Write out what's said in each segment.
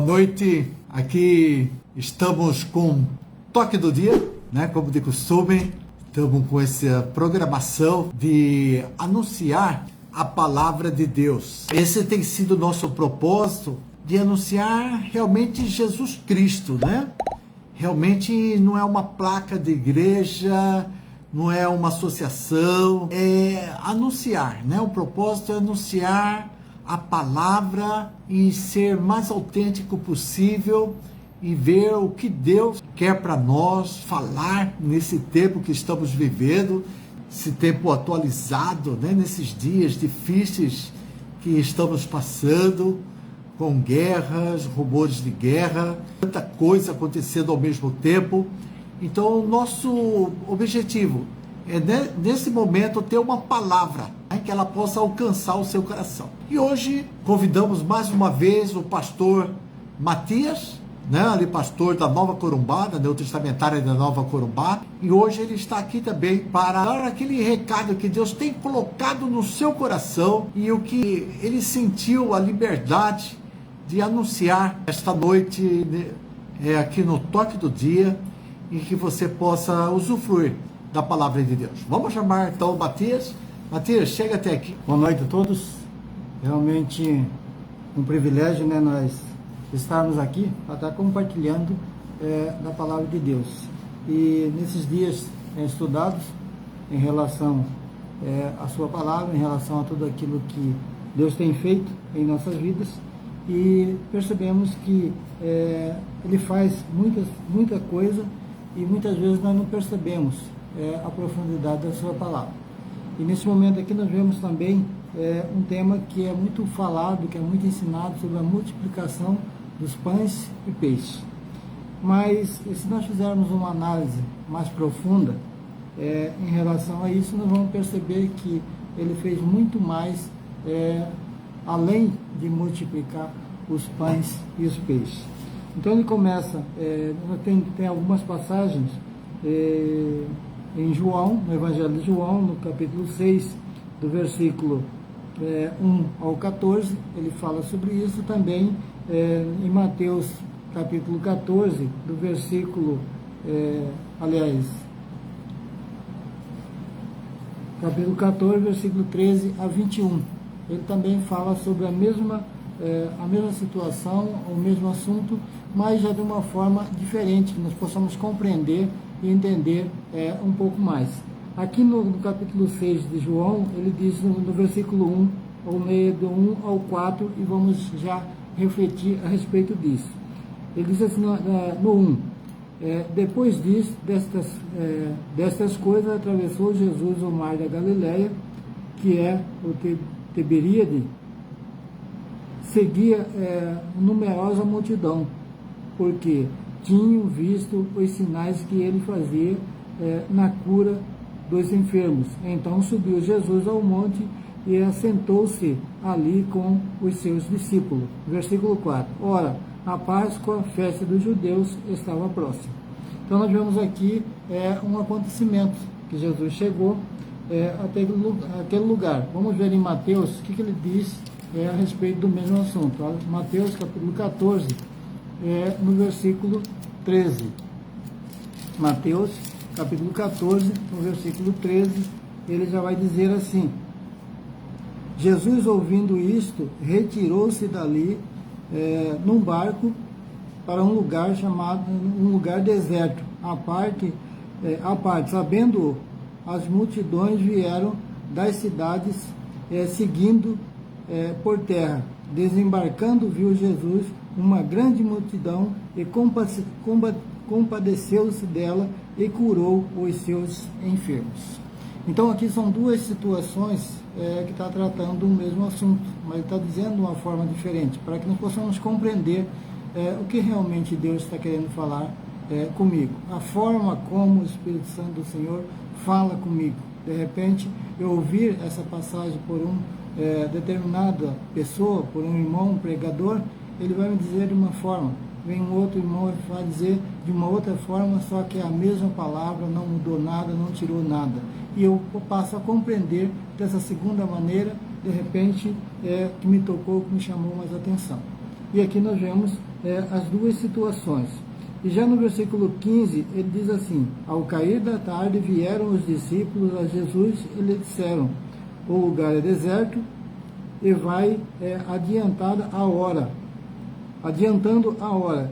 noite, aqui estamos com Toque do Dia, né? Como de costume, estamos com essa programação de anunciar a palavra de Deus. Esse tem sido o nosso propósito, de anunciar realmente Jesus Cristo, né? Realmente não é uma placa de igreja, não é uma associação, é anunciar, né? O propósito é anunciar a palavra e ser mais autêntico possível e ver o que Deus quer para nós falar nesse tempo que estamos vivendo, esse tempo atualizado, né? Nesses dias difíceis que estamos passando, com guerras, rumores de guerra, tanta coisa acontecendo ao mesmo tempo. Então, o nosso objetivo é, nesse momento, ter uma palavra, né, que ela possa alcançar o seu coração. E hoje, convidamos mais uma vez o pastor Matias, né, ali pastor da Nova Corumbá, da Neotestamentária da Nova Corumbá, e hoje ele está aqui também para dar aquele recado que Deus tem colocado no seu coração e o que ele sentiu a liberdade de anunciar esta noite, aqui no Toque do Dia, e que você possa usufruir da palavra de Deus. Vamos chamar então o Matias. Matias, chega até aqui. Boa noite a todos. Realmente um privilégio, né, nós estarmos aqui para estar compartilhando da palavra de Deus. E nesses dias estudados em relação à sua palavra, em relação a tudo aquilo que Deus tem feito em nossas vidas, e percebemos que Ele faz muita coisa e muitas vezes nós não percebemos a profundidade da sua palavra. E nesse momento aqui nós vemos também um tema que é muito falado, que é muito ensinado, sobre a multiplicação dos pães e peixes. Mas se nós fizermos uma análise mais profunda em relação a isso, nós vamos perceber que Ele fez muito mais além de multiplicar os pães e os peixes. Então ele começa, tem algumas passagens em João, no Evangelho de João, no capítulo 6, do versículo 1 ao 14, ele fala sobre isso. Também em Mateus capítulo 14, do versículo, capítulo 14, versículo 13 a 21. Ele também fala sobre a mesma situação, o mesmo assunto, mas já de uma forma diferente, que nós possamos compreender e entender um pouco mais. Aqui no capítulo 6 de João, ele diz no versículo 1, ou meio do 1 ao 4, e vamos já refletir a respeito disso. Ele diz assim no 1, depois disso, destas coisas, atravessou Jesus o mar da Galileia, que é o Tiberíade. Seguia numerosa multidão, porque tinham visto os sinais que ele fazia na cura dos enfermos. Então subiu Jesus ao monte e assentou-se ali com os seus discípulos. Versículo 4. Ora, a Páscoa, a festa dos judeus, estava próxima. Então nós vemos aqui um acontecimento, que Jesus chegou até aquele lugar. Vamos ver em Mateus o que ele diz a respeito do mesmo assunto. Mateus capítulo 14, no versículo 13. Mateus capítulo 14, no versículo 13, ele já vai dizer assim: Jesus, ouvindo isto, retirou-se dali num barco para um lugar chamado, um lugar deserto, à parte, sabendo as multidões vieram das cidades seguindo por terra. Desembarcando, viu Jesus uma grande multidão e compadeceu-se dela e curou os seus enfermos. Então aqui são duas situações que está tratando o mesmo assunto, mas está dizendo de uma forma diferente, para que nós possamos compreender o que realmente Deus está querendo falar comigo, a forma como o Espírito Santo do Senhor fala comigo. De repente eu ouvir essa passagem por determinada pessoa, por um irmão, um pregador, ele vai me dizer de uma forma, vem um outro irmão e vai dizer de uma outra forma, só que é a mesma palavra, não mudou nada, não tirou nada. E eu passo a compreender dessa segunda maneira, de repente, que me tocou, que me chamou mais atenção. E aqui nós vemos as duas situações. E já no versículo 15, ele diz assim: ao cair da tarde vieram os discípulos a Jesus e lhe disseram: o lugar é deserto e vai adiantando a hora.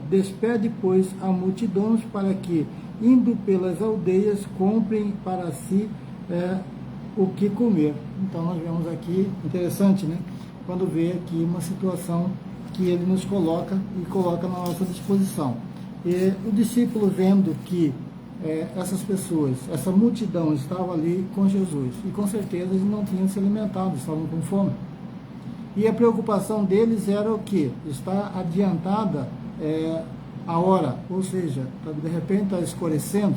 Despede, pois, a multidões para que, indo pelas aldeias, comprem para si o que comer. Então nós vemos aqui, interessante, né? Quando vê aqui uma situação que ele nos coloca e coloca na nossa disposição. E o discípulo, vendo que essas pessoas, essa multidão estava ali com Jesus, e com certeza eles não tinham se alimentado, estavam com fome. E a preocupação deles era o quê? Está adiantada a hora, ou seja, de repente está escurecendo,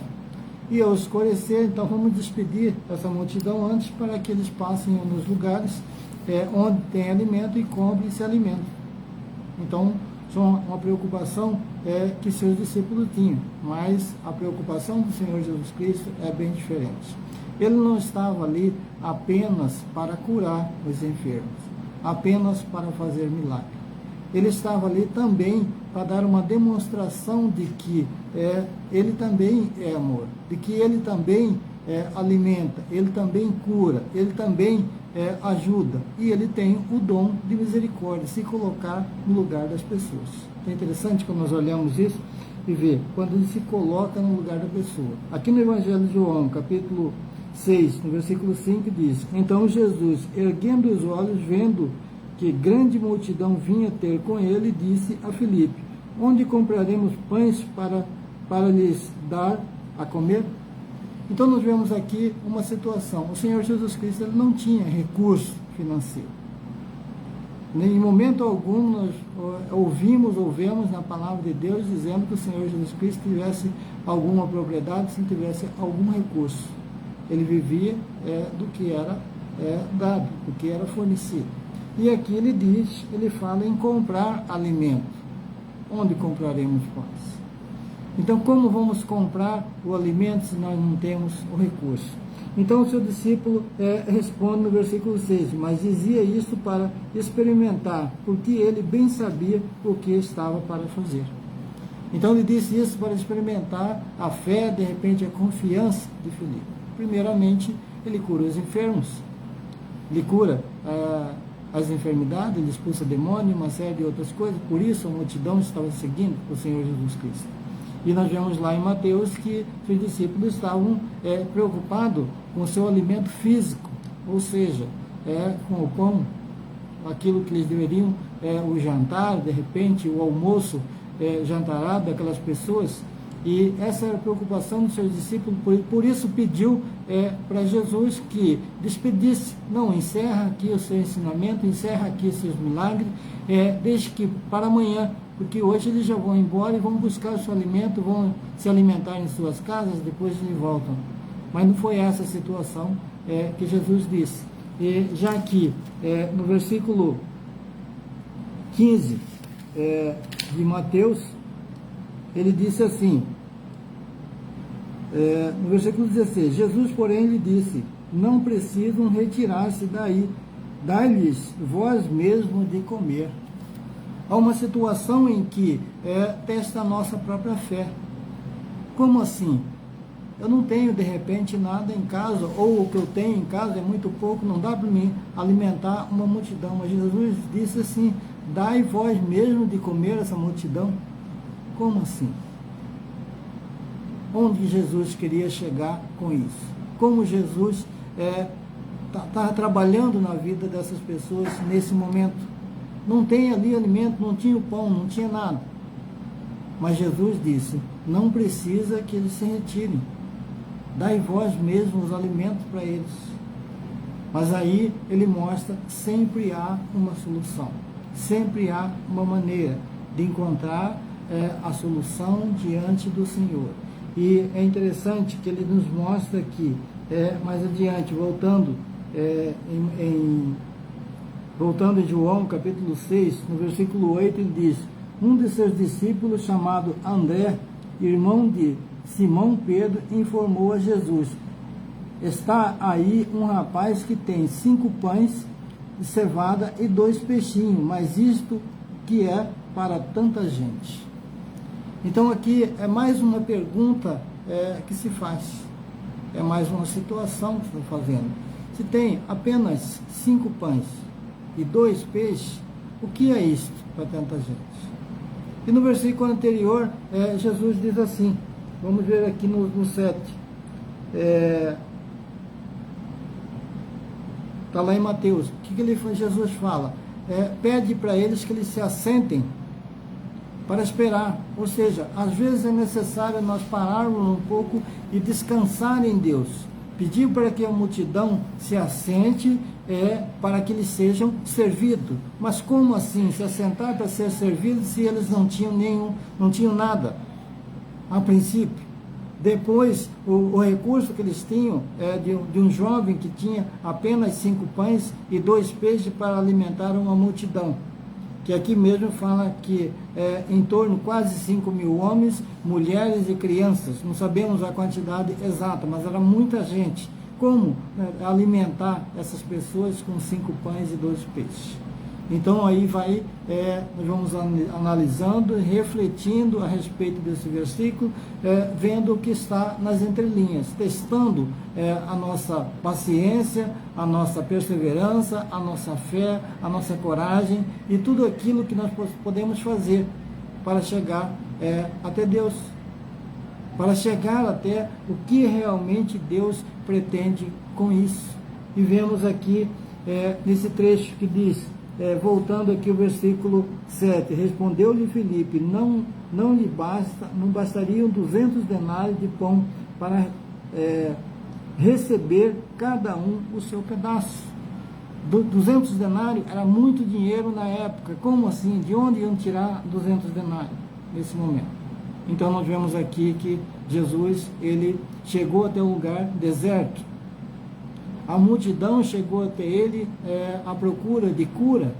e ao escurecer, então vamos despedir essa multidão antes para que eles passem nos lugares onde tem alimento e comprem e se alimentam. Então, uma preocupação que seus discípulos tinham, mas a preocupação do Senhor Jesus Cristo é bem diferente. Ele não estava ali apenas para curar os enfermos, apenas para fazer milagre. Ele estava ali também para dar uma demonstração de que ele também é amor, de que ele também alimenta, ele também cura, ele também ajuda, e ele tem o dom de misericórdia, se colocar no lugar das pessoas. É interessante quando nós olhamos isso e ver, quando ele se coloca no lugar da pessoa. Aqui no Evangelho de João, capítulo 6, no versículo 5, diz: então Jesus, erguendo os olhos, vendo que grande multidão vinha ter com ele, disse a Filipe: onde compraremos pães para lhes dar a comer? Então nós vemos aqui uma situação. O Senhor Jesus Cristo ele não tinha recurso financeiro. Em momento algum nós ouvemos na palavra de Deus dizendo que o Senhor Jesus Cristo tivesse alguma propriedade, se tivesse algum recurso. Ele vivia do que era dado, do que era fornecido. E aqui ele fala em comprar alimento. Onde compraremos pães? Então, como vamos comprar o alimento se nós não temos o recurso? Então, o seu discípulo responde no versículo 6, mas dizia isso para experimentar, porque ele bem sabia o que estava para fazer. Então, ele disse isso para experimentar a fé, de repente, a confiança de Filipe. Primeiramente, ele cura os enfermos, ele cura as enfermidades, ele expulsa demônio, uma série de outras coisas. Por isso, a multidão estava seguindo o Senhor Jesus Cristo. E nós vemos lá em Mateus que os discípulos estavam preocupados com o seu alimento físico, ou seja, com o pão, aquilo que eles deveriam, o jantar, de repente, o almoço jantarado daquelas pessoas. E essa era a preocupação dos seus discípulos, por isso pediu para Jesus que despedisse, não, encerra aqui o seu ensinamento, encerra aqui os seus milagres, deixe que para amanhã, porque hoje eles já vão embora e vão buscar o seu alimento, vão se alimentar em suas casas, depois eles voltam. Mas não foi essa a situação que Jesus disse. E já aqui, no versículo 15 de Mateus, ele disse assim, no versículo 16, Jesus, porém, lhe disse: não precisam retirar-se daí, dai-lhes vós mesmo de comer. Há uma situação em que testa a nossa própria fé. Como assim? Eu não tenho, de repente, nada em casa, ou o que eu tenho em casa é muito pouco, não dá para mim alimentar uma multidão. Mas Jesus disse assim: dai vós mesmo de comer essa multidão. Como assim? Onde Jesus queria chegar com isso? Como Jesus está trabalhando na vida dessas pessoas nesse momento? Não tem ali alimento, não tinha o pão, não tinha nada. Mas Jesus disse: não precisa que eles se retirem. Dai vós mesmos os alimentos para eles. Mas aí ele mostra, sempre há uma solução. Sempre há uma maneira de encontrar a solução diante do Senhor. E é interessante que ele nos mostra aqui, mais adiante, voltando em João, capítulo 6, no versículo 8, ele diz: um de seus discípulos, chamado André, irmão de Simão Pedro, informou a Jesus: está aí um rapaz que tem 5 pães de cevada e 2 peixinhos, mas isto que é para tanta gente? Então aqui é mais uma pergunta que se faz, é mais uma situação que estão fazendo. Se tem apenas 5 pães e 2 peixes, o que é isto para tanta gente? E no versículo anterior, Jesus diz assim, vamos ver aqui no 7, está lá em Mateus, o que Jesus fala? Pede para eles que eles se assentem para esperar, ou seja, às vezes é necessário nós pararmos um pouco e descansar em Deus, pedir para que a multidão se assente para que eles sejam servidos. Mas como assim? Se assentar para ser servidos se eles não tinham nada a princípio? Depois, o recurso que eles tinham de um jovem que tinha apenas 5 pães e 2 peixes para alimentar uma multidão. Que aqui mesmo fala que em torno quase 5.000 homens, mulheres e crianças. Não sabemos a quantidade exata, mas era muita gente. Como alimentar essas pessoas com 5 pães e 2 peixes? Então aí nós vamos analisando, refletindo a respeito desse versículo, vendo o que está nas entrelinhas, testando a nossa paciência, a nossa perseverança, a nossa fé, a nossa coragem e tudo aquilo que nós podemos fazer para chegar até Deus, para chegar até o que realmente Deus pretende com isso. E vemos aqui nesse trecho que diz, voltando aqui o versículo 7, respondeu-lhe Filipe, não bastariam 200 denários de pão para receber cada um o seu pedaço. 200 denários era muito dinheiro na época. Como assim? De onde iam tirar 200 denários nesse momento? Então nós vemos aqui que Jesus, ele chegou até um lugar deserto. A multidão chegou até ele à procura de cura,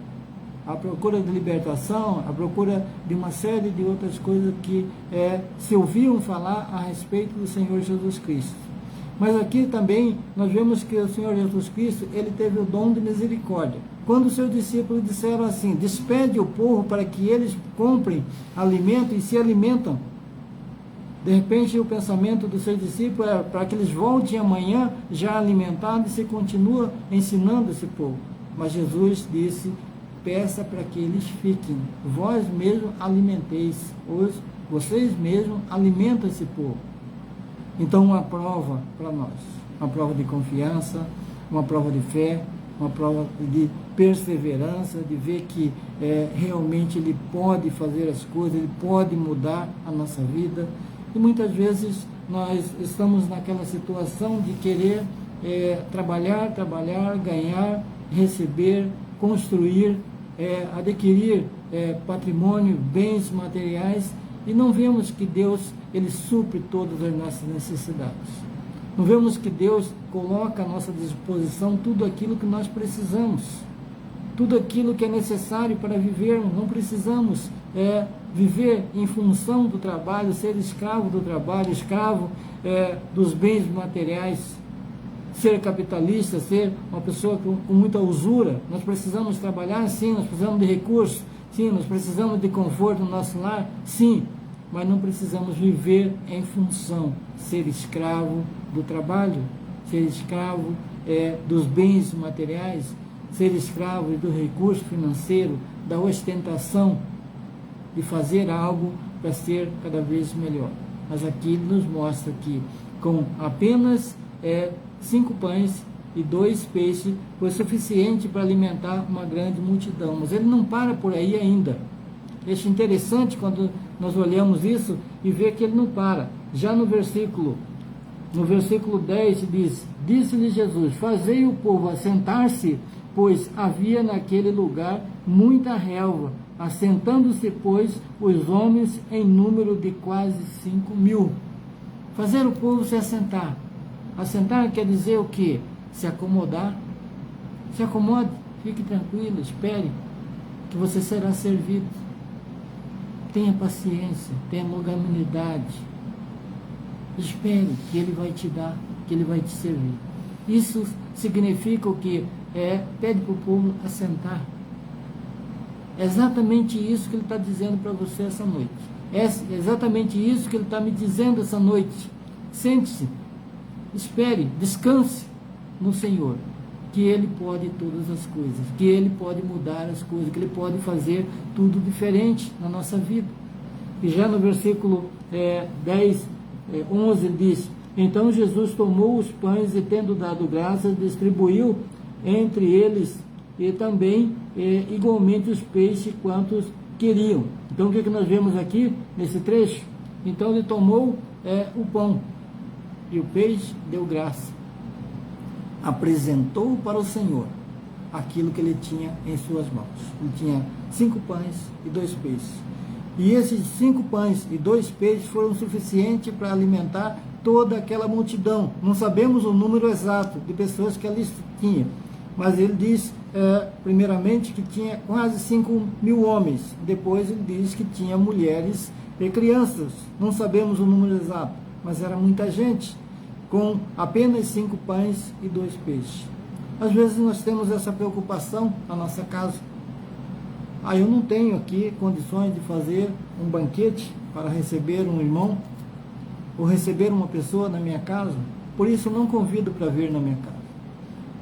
à procura de libertação, à procura de uma série de outras coisas que se ouviam falar a respeito do Senhor Jesus Cristo. Mas aqui também nós vemos que o Senhor Jesus Cristo, ele teve o dom de misericórdia. Quando os seus discípulos disseram assim, despede o povo para que eles comprem alimento e se alimentam, de repente o pensamento dos seus discípulos é para que eles voltem amanhã já alimentados e se continua ensinando esse povo. Mas Jesus disse, peça para que eles fiquem, vós mesmos alimenteis, vocês mesmos alimentam esse povo. Então uma prova para nós, uma prova de confiança, uma prova de fé, uma prova de perseverança, de ver que realmente ele pode fazer as coisas, ele pode mudar a nossa vida. E muitas vezes nós estamos naquela situação de querer trabalhar, ganhar, receber, construir, adquirir patrimônio, bens materiais, e não vemos que Deus, ele supre todas as nossas necessidades. Não vemos que Deus coloca à nossa disposição tudo aquilo que nós precisamos, tudo aquilo que é necessário para vivermos. Não precisamos viver em função do trabalho, ser escravo do trabalho, escravo dos bens materiais, ser capitalista, ser uma pessoa com muita usura. Nós precisamos trabalhar, sim, nós precisamos de recursos, sim, nós precisamos de conforto no nosso lar, sim, mas não precisamos viver em função, ser escravo do trabalho, ser escravo dos bens materiais, ser escravo do recurso financeiro, da ostentação, de fazer algo para ser cada vez melhor. Mas aqui nos mostra que com apenas 5 pães e 2 peixes foi suficiente para alimentar uma grande multidão. Mas ele não para por aí ainda. Acho interessante quando nós olhamos isso e vê que ele não para. Já no versículo 10 diz, disse-lhe Jesus, fazei o povo assentar-se, pois havia naquele lugar muita relva, assentando-se, pois, os homens em número de quase 5.000. Fazer o povo se assentar. Assentar quer dizer o quê? Se acomodar. Se acomode, fique tranquilo, espere, que você será servido. Tenha paciência, tenha longanimidade. Espere que ele vai te dar, que ele vai te servir. Isso significa o quê? Pede para o povo assentar. É exatamente isso que ele está dizendo para você essa noite. É exatamente isso que ele está me dizendo essa noite. Sente-se, espere, descanse no Senhor, que Ele pode todas as coisas, que Ele pode mudar as coisas, que Ele pode fazer tudo diferente na nossa vida. E já no versículo 11 diz: então Jesus tomou os pães e, tendo dado graças, distribuiu entre eles e também igualmente os peixes quantos queriam. Então o que nós vemos aqui nesse trecho? Então ele tomou o pão e o peixe, deu graça, apresentou para o Senhor aquilo que ele tinha em suas mãos. Ele tinha 5 pães e 2 peixes. E esses 5 pães e 2 peixes foram suficientes para alimentar toda aquela multidão. Não sabemos o número exato de pessoas que ali tinha, mas ele diz, primeiramente, que tinha quase 5.000 homens. Depois ele diz que tinha mulheres e crianças. Não sabemos o número exato, mas era muita gente, com apenas 5 pães e 2 peixes. Às vezes nós temos essa preocupação na nossa casa. Eu não tenho aqui condições de fazer um banquete para receber um irmão ou receber uma pessoa na minha casa, por isso não convido para vir na minha casa.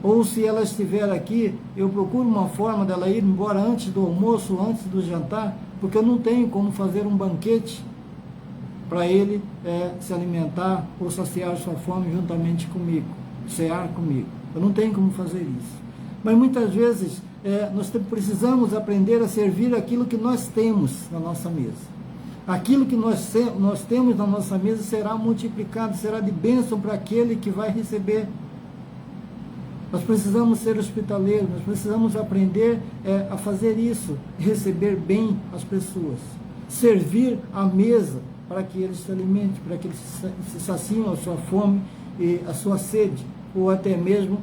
Ou se ela estiver aqui, eu procuro uma forma dela ir embora antes do almoço, antes do jantar, porque eu não tenho como fazer um banquete para ele se alimentar ou saciar sua fome juntamente comigo, cear comigo. Eu não tenho como fazer isso. Mas muitas vezes nós precisamos aprender a servir aquilo que nós temos na nossa mesa. Aquilo que nós temos na nossa mesa será multiplicado, será de bênção para aquele que vai receber. Nós precisamos ser hospitaleiros, nós precisamos aprender a fazer isso, receber bem as pessoas, servir a mesa para que eles se alimentem, para que eles se saciem a sua fome e a sua sede, ou até mesmo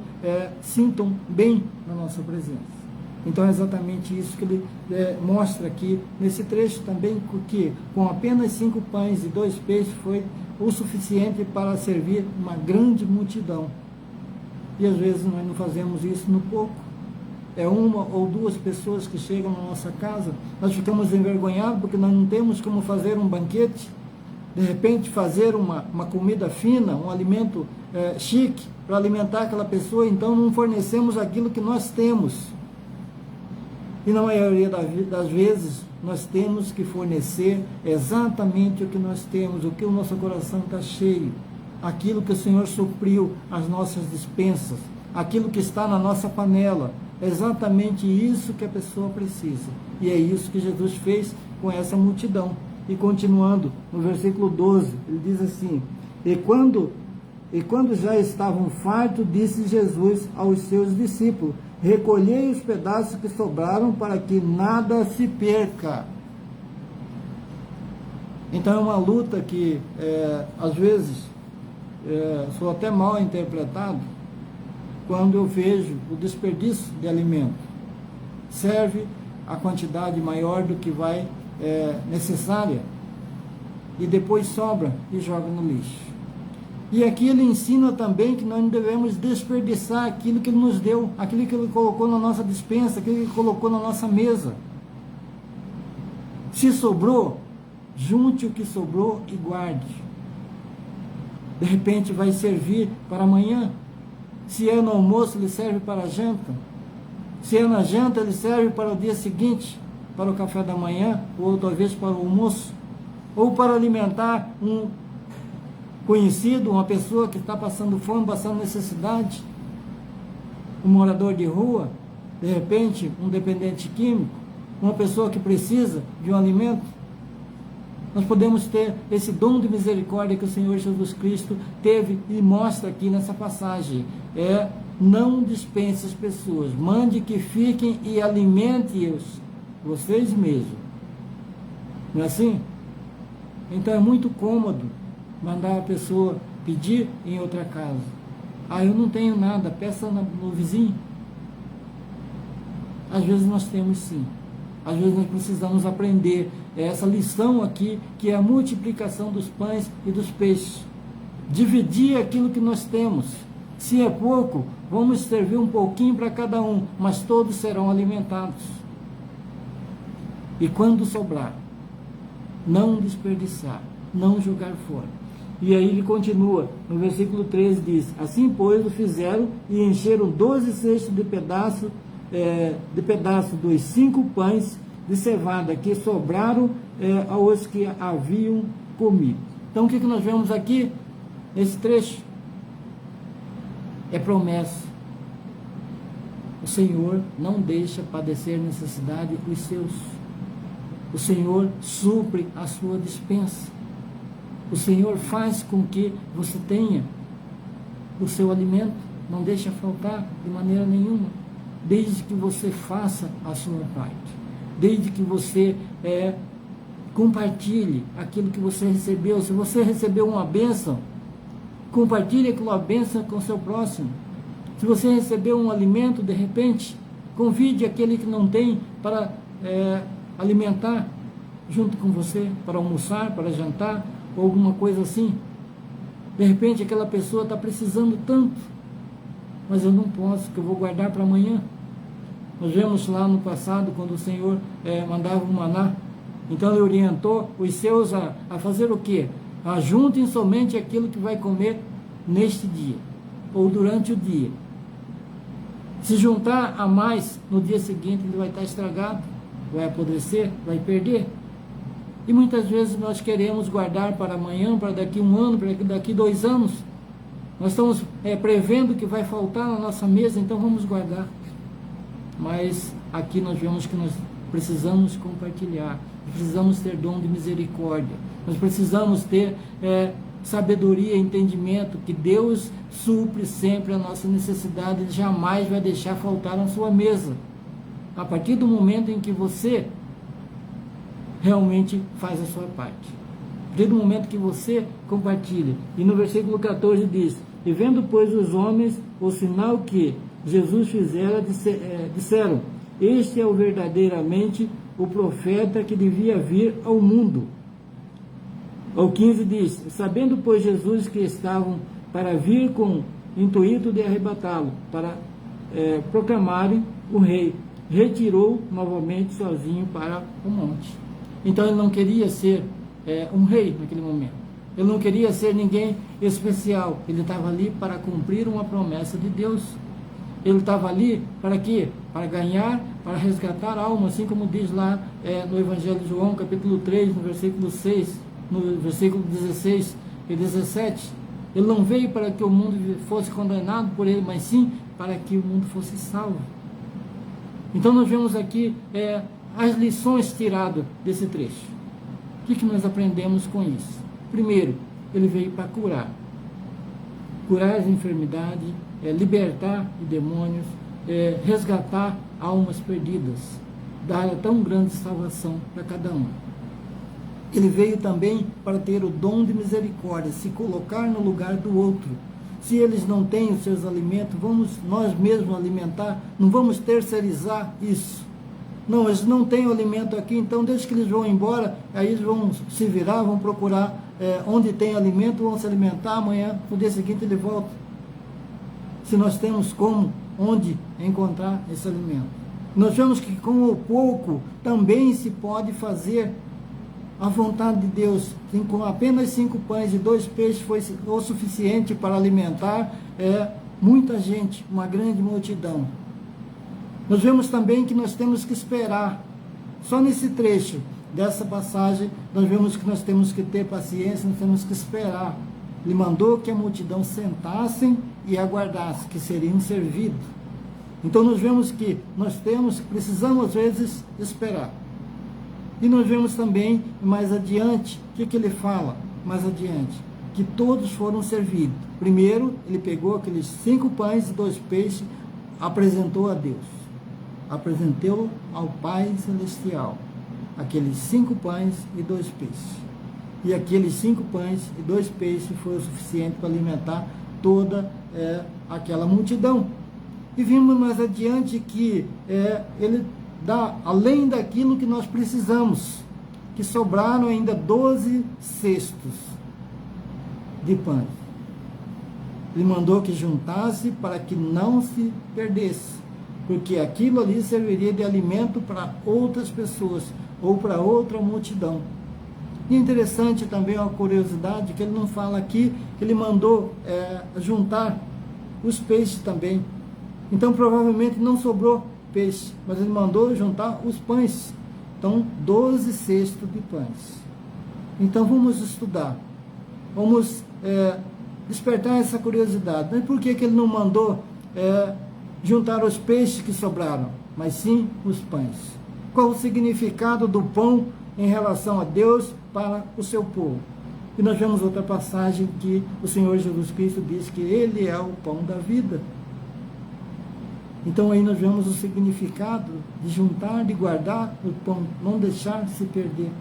sintam bem na nossa presença. Então é exatamente isso que ele mostra aqui nesse trecho também, que com apenas 5 pães e 2 peixes foi o suficiente para servir uma grande multidão. E às vezes nós não fazemos isso no pouco. É 1 ou 2 pessoas que chegam na nossa casa, nós ficamos envergonhados porque nós não temos como fazer um banquete, de repente fazer uma comida fina, um alimento chique para alimentar aquela pessoa, então não fornecemos aquilo que nós temos. E na maioria das vezes, nós temos que fornecer exatamente o que nós temos, o que o nosso coração está cheio, aquilo que o Senhor supriu as nossas despensas, aquilo que está na nossa panela, exatamente isso que a pessoa precisa. E é isso que Jesus fez com essa multidão. E continuando, no versículo 12, ele diz assim: E quando já estavam fartos, disse Jesus aos seus discípulos: recolhei os pedaços que sobraram para que nada se perca. Então é uma luta que, às vezes, sou até mal interpretado quando eu vejo o desperdício de alimento. Serve a quantidade maior do que vai necessária e depois sobra e joga no lixo. E aqui ele ensina também que nós não devemos desperdiçar aquilo que ele nos deu, aquilo que ele colocou na nossa despensa, aquilo que ele colocou na nossa mesa. Se sobrou, junte o que sobrou e guarde. De repente vai servir para amanhã. Se é no almoço, ele serve para a janta. Se é na janta, ele serve para o dia seguinte, para o café da manhã, ou talvez para o almoço, ou para alimentar um conhecido, uma pessoa que está passando fome, passando necessidade, um morador de rua, de repente um dependente químico, uma pessoa que precisa de um alimento. Nós podemos ter esse dom de misericórdia que o Senhor Jesus Cristo teve e mostra aqui nessa passagem. Não dispense as pessoas, mande que fiquem e alimentem-os vocês mesmos. Não é assim? Então é muito cômodo mandar a pessoa pedir em outra casa. Eu não tenho nada, peça no vizinho. Às vezes nós temos sim. Às vezes nós precisamos aprender essa lição aqui, que é a multiplicação dos pães e dos peixes. Dividir aquilo que nós temos. Se é pouco, vamos servir um pouquinho para cada um, mas todos serão alimentados. E quando sobrar, não desperdiçar, não jogar fora. E aí ele continua, no versículo 13 diz: assim, pois, o fizeram e encheram 12 cestos de pedaço dos 5 pães de cevada que sobraram aos que haviam comido. Então, o que nós vemos aqui, nesse trecho? É promessa. O Senhor não deixa padecer necessidade os seus. O Senhor supre a sua despensa. O Senhor faz com que você tenha o seu alimento, não deixa faltar de maneira nenhuma, desde que você faça a sua parte, desde que você compartilhe aquilo que você recebeu. Se você recebeu uma bênção, compartilhe aquela bênção com o seu próximo. Se você recebeu um alimento, de repente, convide aquele que não tem para alimentar junto com você, para almoçar, para jantar, ou alguma coisa assim. De repente aquela pessoa está precisando tanto, mas eu não posso, que eu vou guardar para amanhã. Nós vemos lá no passado, quando o Senhor mandava o maná, então ele orientou os seus a fazer o quê? Ajuntem somente aquilo que vai comer neste dia, ou durante o dia. Se juntar a mais, no dia seguinte ele vai estar estragado, vai apodrecer, vai perder. E muitas vezes nós queremos guardar para amanhã, para daqui 1 ano, para daqui 2 anos. Nós estamos prevendo que vai faltar na nossa mesa, então vamos guardar. Mas aqui nós vemos que nós precisamos compartilhar, precisamos ter dom de misericórdia, nós precisamos ter sabedoria e entendimento, que Deus supre sempre a nossa necessidade e jamais vai deixar faltar na sua mesa. A partir do momento em que você realmente faz a sua parte, a partir do momento que você compartilha. E no versículo 14 diz: e vendo, pois, os homens o sinal que Jesus fizera, disseram: este é verdadeiramente o profeta que devia vir ao mundo. O 15 diz: sabendo, pois, Jesus que estavam para vir com intuito de arrebatá-lo, para proclamarem o rei, retirou novamente sozinho para o monte. Então ele não queria ser um rei naquele momento. Ele não queria ser ninguém especial. Ele estava ali para cumprir uma promessa de Deus. Ele estava ali para quê? Para ganhar, para resgatar a alma, assim como diz lá no Evangelho de João, capítulo 3, no versículo 6, no versículo 16 e 17. Ele não veio para que o mundo fosse condenado por ele, mas sim para que o mundo fosse salvo. Então nós vemos aqui as lições tiradas desse trecho. O que nós aprendemos com isso? Primeiro, ele veio para curar as enfermidades, libertar de demônios, resgatar almas perdidas, dar tão grande salvação para cada um. Ele veio também para ter o dom de misericórdia, se colocar no lugar do outro. Se eles não têm os seus alimentos, vamos nós mesmos alimentar, não vamos terceirizar isso. Não, eles não têm o alimento aqui, então desde que eles vão embora, aí eles vão se virar, vão procurar onde tem alimento, vão se alimentar, amanhã, no dia seguinte ele volta. Se nós temos onde encontrar esse alimento. Nós vemos que com o pouco também se pode fazer a vontade de Deus. Com apenas 5 pães e 2 peixes foi o suficiente para alimentar muita gente, uma grande multidão. Nós vemos também que nós temos que esperar. Só nesse trecho dessa passagem, nós vemos que nós temos que ter paciência, nós temos que esperar. Ele mandou que a multidão sentassem e aguardassem, que seriam servidos. Então nós vemos que precisamos às vezes esperar. E nós vemos também, mais adiante, o que ele fala mais adiante? Que todos foram servidos. Primeiro, ele pegou aqueles 5 pães e 2 peixes, apresentou a Deus. Apresentou ao Pai Celestial aqueles 5 pães e 2 peixes. E aqueles 5 pães e 2 peixes foi o suficiente para alimentar toda aquela multidão. E vimos mais adiante que ele dá, além daquilo que nós precisamos, que sobraram ainda 12 cestos de pães. Ele mandou que juntasse para que não se perdesse, porque aquilo ali serviria de alimento para outras pessoas, ou para outra multidão. E é interessante também uma curiosidade, que ele não fala aqui, que ele mandou juntar os peixes também. Então provavelmente não sobrou peixe, mas ele mandou juntar os pães. Então 12 cestos de pães. Então vamos estudar, vamos despertar essa curiosidade. Mas por que ele não mandou juntar os peixes que sobraram, mas sim os pães? Qual o significado do pão em relação a Deus para o seu povo? E nós vemos outra passagem que o Senhor Jesus Cristo diz que Ele é o pão da vida. Então aí nós vemos o significado de juntar, de guardar o pão, não deixar se perder.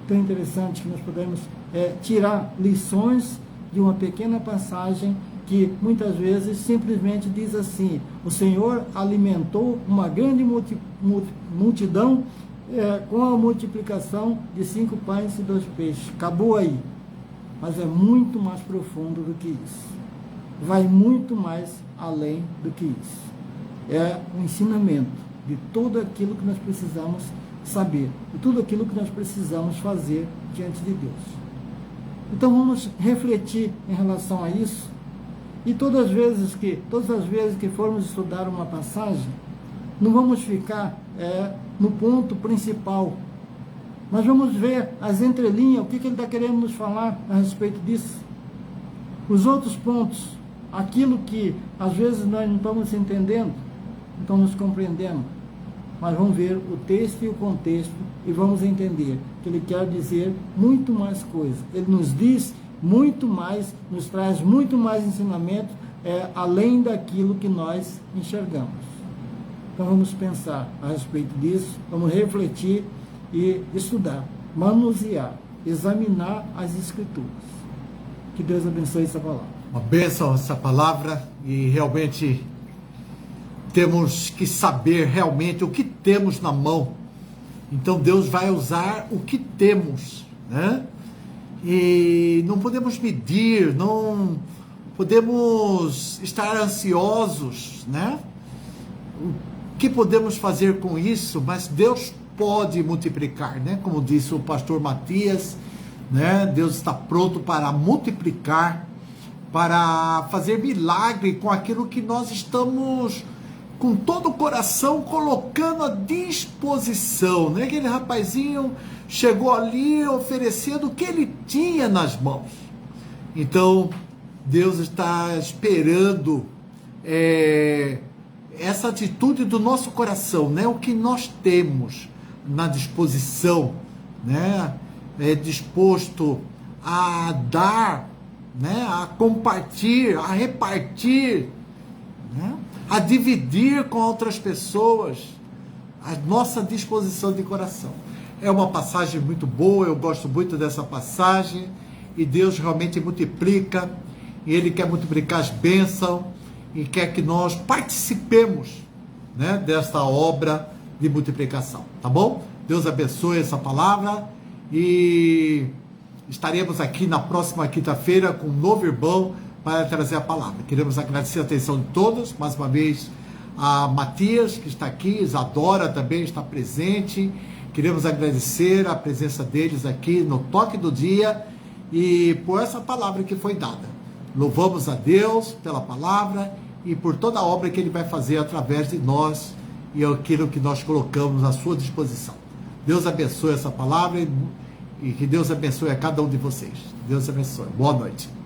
Então é interessante que nós podemos tirar lições de uma pequena passagem que muitas vezes simplesmente diz assim: o Senhor alimentou uma grande multidão com a multiplicação de 5 pães e 2 peixes. Acabou aí. Mas é muito mais profundo do que isso. Vai muito mais além do que isso. É um ensinamento de tudo aquilo que nós precisamos saber, de tudo aquilo que nós precisamos fazer diante de Deus. Então vamos refletir em relação a isso, e todas as vezes que formos estudar uma passagem, não vamos ficar no ponto principal, mas vamos ver as entrelinhas, o que ele está querendo nos falar a respeito disso. Os outros pontos, aquilo que às vezes nós não estamos entendendo, não estamos compreendendo, mas vamos ver o texto e o contexto e vamos entender que ele quer dizer muito mais coisa. Ele nos diz muito mais, nos traz muito mais ensinamento, além daquilo que nós enxergamos. Então vamos pensar a respeito disso, vamos refletir e estudar, manusear, examinar as Escrituras. Que Deus abençoe essa palavra. Uma bênção essa palavra, e realmente temos que saber realmente o que temos na mão. Então Deus vai usar o que temos, né? E não podemos medir, não podemos estar ansiosos, né? O que podemos fazer com isso? Mas Deus pode multiplicar, né? Como disse o pastor Matias, né? Deus está pronto para multiplicar, para fazer milagre com aquilo que nós estamos com todo o coração colocando à disposição, né? Aquele rapazinho chegou ali oferecendo o que ele tinha nas mãos. Então Deus está esperando essa atitude do nosso coração, né? O que nós temos na disposição, né? Disposto a dar, né? A compartilhar, a repartir, né? A dividir com outras pessoas, a nossa disposição de coração. É uma passagem muito boa, eu gosto muito dessa passagem, e Deus realmente multiplica, e Ele quer multiplicar as bênçãos, e quer que nós participemos, né, dessa obra de multiplicação, tá bom? Deus abençoe essa palavra, e estaremos aqui na próxima quinta-feira com um novo irmão para trazer a palavra. Queremos agradecer a atenção de todos, mais uma vez a Matias, que está aqui, Isadora também está presente. Queremos agradecer a presença deles aqui no Toque do Dia e por essa palavra que foi dada. Louvamos a Deus pela palavra e por toda a obra que Ele vai fazer através de nós e aquilo que nós colocamos à sua disposição. Deus abençoe essa palavra e que Deus abençoe a cada um de vocês. Deus abençoe. Boa noite.